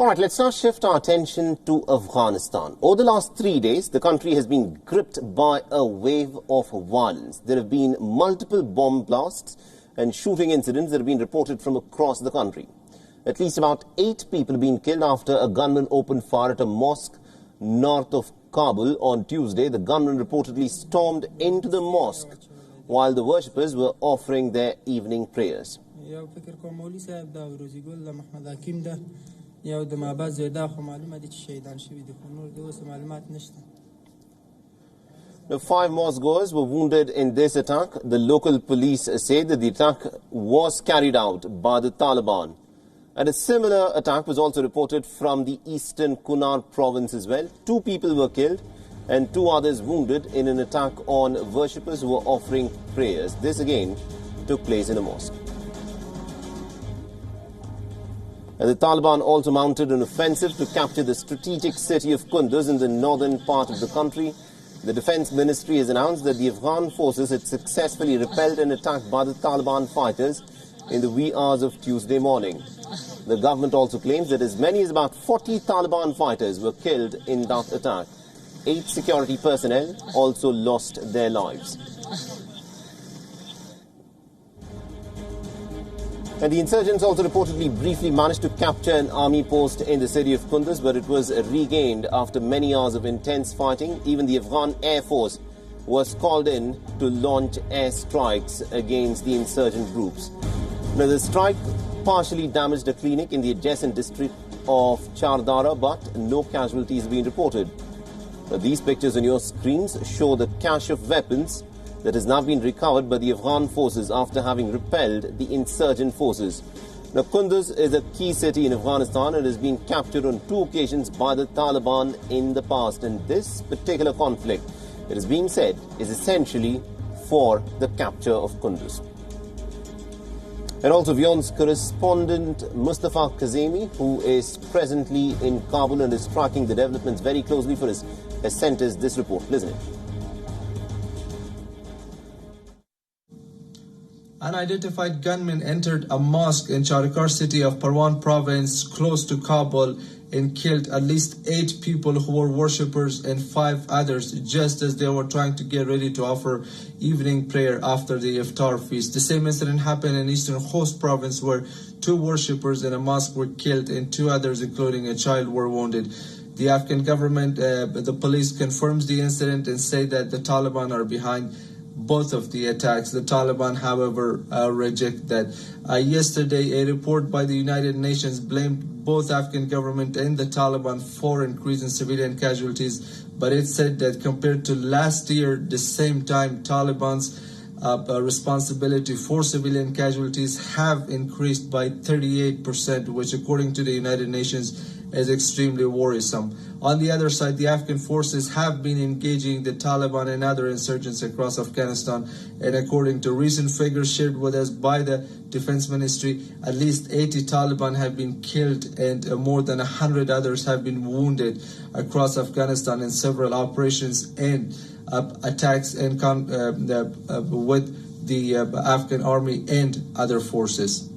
All right, let's now shift our attention to Afghanistan. Over the last 3 days, the country has been gripped by a wave of violence. There have been multiple bomb blasts and shooting incidents that have been reported from across the country. At least about 8 people have been killed after a gunman opened fire at a mosque north of Kabul on Tuesday. The gunman reportedly stormed into the mosque while the worshippers were offering their evening prayers. Now, 5 mosque-goers were wounded in this attack. The local police say that the attack was carried out by the Taliban. And a similar attack was also reported from the eastern Kunar province as well. 2 people were killed and 2 others wounded in an attack on worshippers who were offering prayers. This again took place in a mosque. And the Taliban also mounted an offensive to capture the strategic city of Kunduz in the northern part of the country. The Defense Ministry has announced that the Afghan forces had successfully repelled an attack by the Taliban fighters in the wee hours of Tuesday morning. The government also claims that as many as about 40 Taliban fighters were killed in that attack. 8 security personnel also lost their lives. And the insurgents also reportedly briefly managed to capture an army post in the city of Kunduz, but it was regained after many hours of intense fighting. Even the Afghan Air Force was called in to launch air strikes against the insurgent groups. Now, the strike partially damaged a clinic in the adjacent district of Chardara, but no casualties have been reported. Now, these pictures on your screens show the cache of weapons that has now been recovered by the Afghan forces after having repelled the insurgent forces. Now, Kunduz is a key city in Afghanistan and has been captured on 2 occasions by the Taliban in the past. And this particular conflict, it is being said, is essentially for the capture of Kunduz. And also, WION's correspondent Mustafa Kazemi, who is presently in Kabul and is tracking the developments very closely for us, has sent us this report. Listen in. Unidentified gunmen entered a mosque in Charikar city of Parwan province close to Kabul and killed at least 8 people who were worshippers and 5 others just as they were trying to get ready to offer evening prayer after the iftar feast. The same incident happened in eastern Khost province where 2 worshippers in a mosque were killed and 2 others including a child were wounded. The Afghan government, the police confirms the incident and say that the Taliban are behind both of the attacks. The Taliban, however, reject that. Yesterday, a report by the United Nations blamed both Afghan government and the Taliban for increase in civilian casualties, but it said that compared to last year, the same time, Taliban's responsibility for civilian casualties have increased by 38%, which according to the United Nations is extremely worrisome. On the other side, the Afghan forces have been engaging the Taliban and other insurgents across Afghanistan, and according to recent figures shared with us by the Defense Ministry, at least 80 Taliban have been killed and more than 100 others have been wounded across Afghanistan in several operations and attacks and with the Afghan army and other forces.